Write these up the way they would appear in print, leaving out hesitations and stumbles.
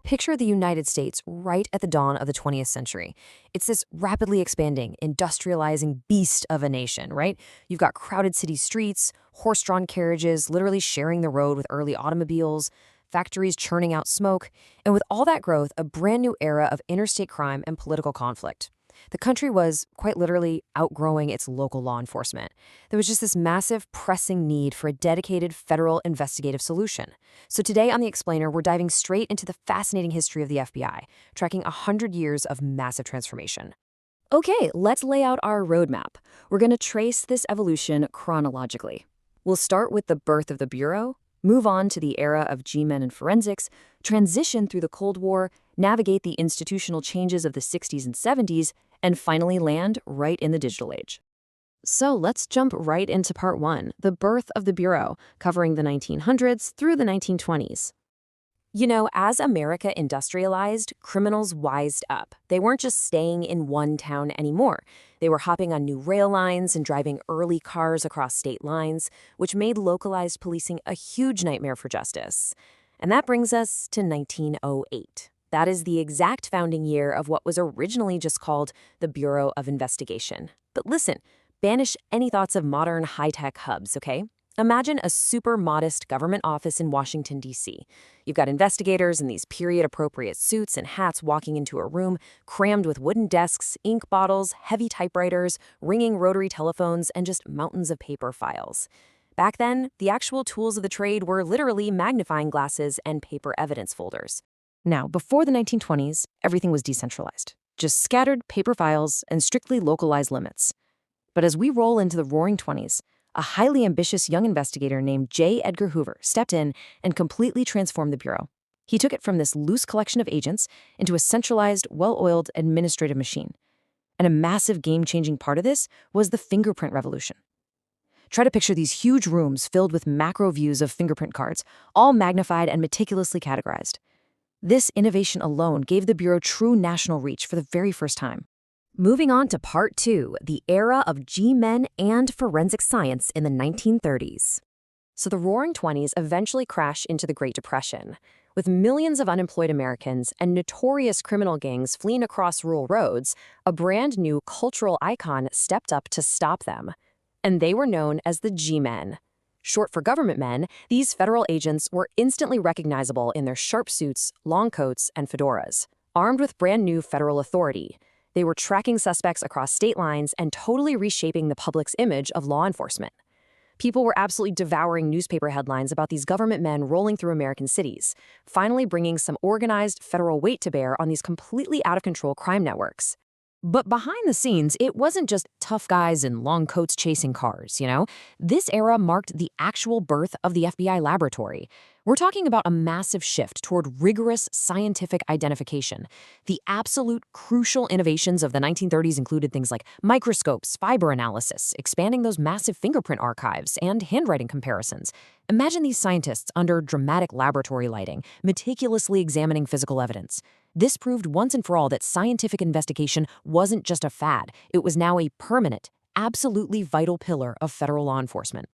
Picture the United States right at the dawn of the 20th century. It's this rapidly expanding, industrializing beast of a nation, right? You've got crowded city streets, horse-drawn carriages literally sharing the road with early automobiles, factories churning out smoke, and with all that growth, a brand new era of interstate crime and political conflict. The country was, quite literally, outgrowing its local law enforcement. There was just this massive, pressing need for a dedicated federal investigative solution. So today on The Explainer, we're diving straight into the fascinating history of the FBI, tracking 100 years of massive transformation. Okay, let's lay out our roadmap. We're going to trace this evolution chronologically. We'll start with the birth of the Bureau, move on to the era of G-men and forensics, transition through the Cold War, navigate the institutional changes of the 60s and 70s, and finally land right in the digital age. So let's jump right into part one, the birth of the Bureau, covering the 1900s through the 1920s. You know, as America industrialized, criminals wised up. They weren't just staying in one town anymore. They were hopping on new rail lines and driving early cars across state lines, which made localized policing a huge nightmare for justice. And that brings us to 1908. That is the exact founding year of what was originally just called the Bureau of Investigation. But listen, banish any thoughts of modern high-tech hubs, okay? Imagine a super modest government office in Washington, D.C. You've got investigators in these period-appropriate suits and hats walking into a room crammed with wooden desks, ink bottles, heavy typewriters, ringing rotary telephones, and just mountains of paper files. Back then, the actual tools of the trade were literally magnifying glasses and paper evidence folders. Now, before the 1920s, everything was decentralized. Just scattered paper files and strictly localized limits. But as we roll into the roaring 20s, a highly ambitious young investigator named J. Edgar Hoover stepped in and completely transformed the Bureau. He took it from this loose collection of agents into a centralized, well-oiled administrative machine. And a massive game-changing part of this was the fingerprint revolution. Try to picture these huge rooms filled with macro views of fingerprint cards, all magnified and meticulously categorized. This innovation alone gave the Bureau true national reach for the very first time. Moving on to part two, the era of G-men and forensic science in the 1930s. So the Roaring '20s eventually crash into the Great Depression. With millions of unemployed Americans and notorious criminal gangs fleeing across rural roads, a brand new cultural icon stepped up to stop them. And they were known as the G-men. Short for government men, these federal agents were instantly recognizable in their sharp suits, long coats, and fedoras. Armed with brand new federal authority, they were tracking suspects across state lines and totally reshaping the public's image of law enforcement. People were absolutely devouring newspaper headlines about these government men rolling through American cities, finally bringing some organized federal weight to bear on these completely out-of-control crime networks. But behind the scenes, it wasn't just tough guys in long coats chasing cars, you know? This era marked the actual birth of the FBI laboratory. We're talking about a massive shift toward rigorous scientific identification. The absolute crucial innovations of the 1930s included things like microscopes, fiber analysis, expanding those massive fingerprint archives, and handwriting comparisons. Imagine these scientists under dramatic laboratory lighting, meticulously examining physical evidence. This proved once and for all that scientific investigation wasn't just a fad. It was now a permanent, absolutely vital pillar of federal law enforcement.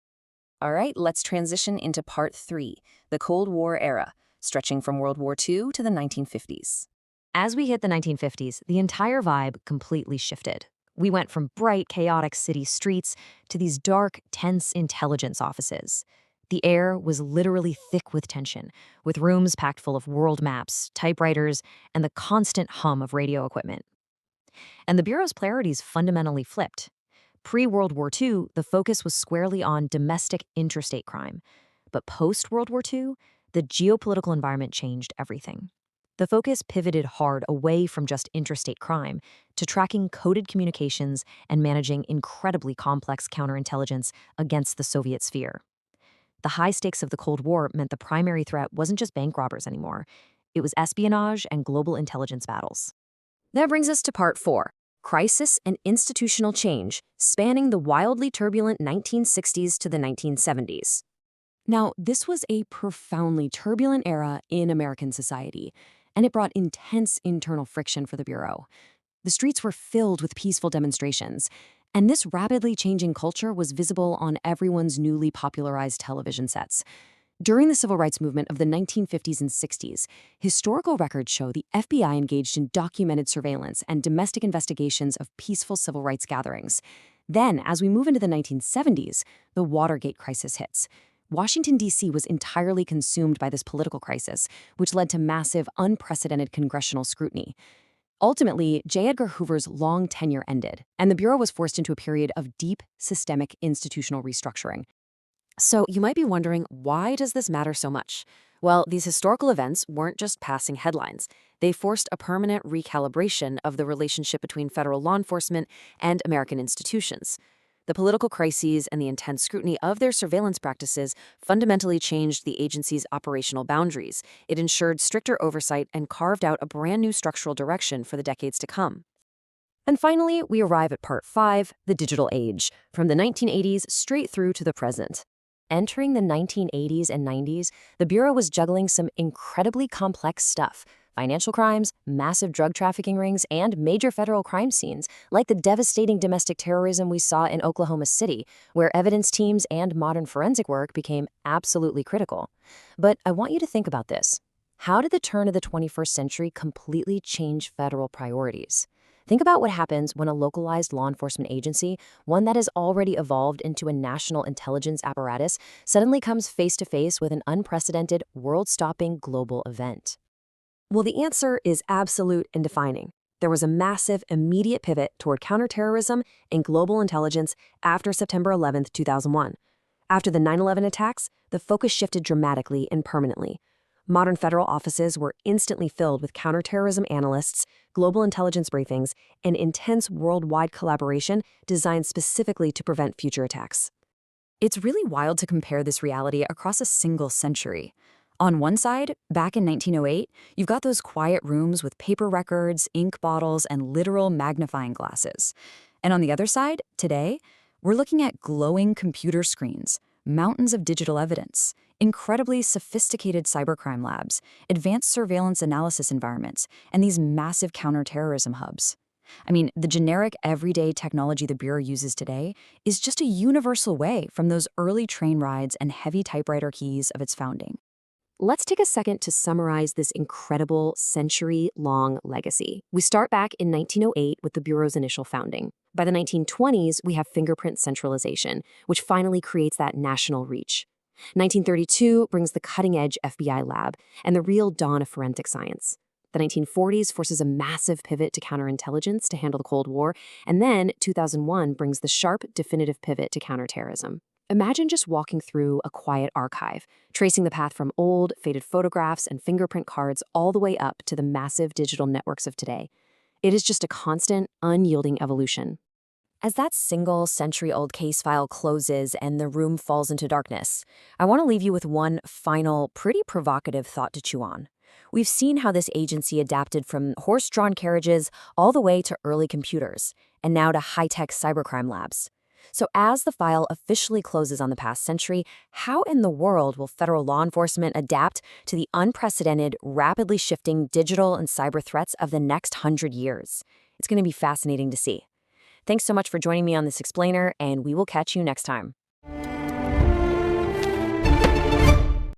All right, let's transition into part three, the Cold War era, stretching from World War II to the 1950s. As we hit the 1950s, the entire vibe completely shifted. We went from bright, chaotic city streets to these dark, tense intelligence offices. The air was literally thick with tension, with rooms packed full of world maps, typewriters, and the constant hum of radio equipment. And the Bureau's priorities fundamentally flipped. Pre-World War II, the focus was squarely on domestic interstate crime. But post-World War II, the geopolitical environment changed everything. The focus pivoted hard away from just interstate crime to tracking coded communications and managing incredibly complex counterintelligence against the Soviet sphere. The high stakes of the Cold War meant the primary threat wasn't just bank robbers anymore. It was espionage and global intelligence battles. That brings us to part four, crisis and institutional change, spanning the wildly turbulent 1960s to the 1970s. Now, this was a profoundly turbulent era in American society, and it brought intense internal friction for the Bureau. The streets were filled with peaceful demonstrations, and this rapidly changing culture was visible on everyone's newly popularized television sets. During the civil rights movement of the 1950s and 60s, historical records show the FBI engaged in documented surveillance and domestic investigations of peaceful civil rights gatherings. Then, as we move into the 1970s, the Watergate crisis hits. Washington, D.C. was entirely consumed by this political crisis, which led to massive, unprecedented congressional scrutiny. Ultimately, J. Edgar Hoover's long tenure ended, and the Bureau was forced into a period of deep, systemic institutional restructuring. So you might be wondering, why does this matter so much? Well, these historical events weren't just passing headlines. They forced a permanent recalibration of the relationship between federal law enforcement and American institutions. The political crises and the intense scrutiny of their surveillance practices fundamentally changed the agency's operational boundaries. It ensured stricter oversight and carved out a brand new structural direction for the decades to come. And finally, we arrive at Part 5, the digital age, from the 1980s straight through to the present. Entering the 1980s and 90s, the Bureau was juggling some incredibly complex stuff: financial crimes, massive drug trafficking rings, and major federal crime scenes, like the devastating domestic terrorism we saw in Oklahoma City, where evidence teams and modern forensic work became absolutely critical. But I want you to think about this. How did the turn of the 21st century completely change federal priorities? Think about what happens when a localized law enforcement agency, one that has already evolved into a national intelligence apparatus, suddenly comes face to face with an unprecedented, world-stopping global event. Well, the answer is absolute and defining. There was a massive, immediate pivot toward counterterrorism and global intelligence after September 11, 2001. After the 9/11 attacks, the focus shifted dramatically and permanently. Modern federal offices were instantly filled with counterterrorism analysts, global intelligence briefings, and intense worldwide collaboration designed specifically to prevent future attacks. It's really wild to compare this reality across a single century. On one side, back in 1908, you've got those quiet rooms with paper records, ink bottles, and literal magnifying glasses. And on the other side, today, we're looking at glowing computer screens, mountains of digital evidence, incredibly sophisticated cybercrime labs, advanced surveillance analysis environments, and these massive counterterrorism hubs. I mean, the generic everyday technology the Bureau uses today is just a universal way from those early train rides and heavy typewriter keys of its founding. Let's take a second to summarize this incredible century-long legacy. We start back in 1908 with the Bureau's initial founding. By the 1920s, we have fingerprint centralization, which finally creates that national reach. 1932 brings the cutting-edge FBI lab and the real dawn of forensic science. The 1940s forces a massive pivot to counterintelligence to handle the Cold War, and then 2001 brings the sharp, definitive pivot to counterterrorism. Imagine just walking through a quiet archive, tracing the path from old, faded photographs and fingerprint cards all the way up to the massive digital networks of today. It is just a constant, unyielding evolution. As that single century-old case file closes and the room falls into darkness, I want to leave you with one final, pretty provocative thought to chew on. We've seen how this agency adapted from horse-drawn carriages all the way to early computers, and now to high-tech cybercrime labs. So as the file officially closes on the past century, how in the world will federal law enforcement adapt to the unprecedented, rapidly shifting digital and cyber threats of the next 100 years? It's going to be fascinating to see. Thanks so much for joining me on this explainer, and we will catch you next time.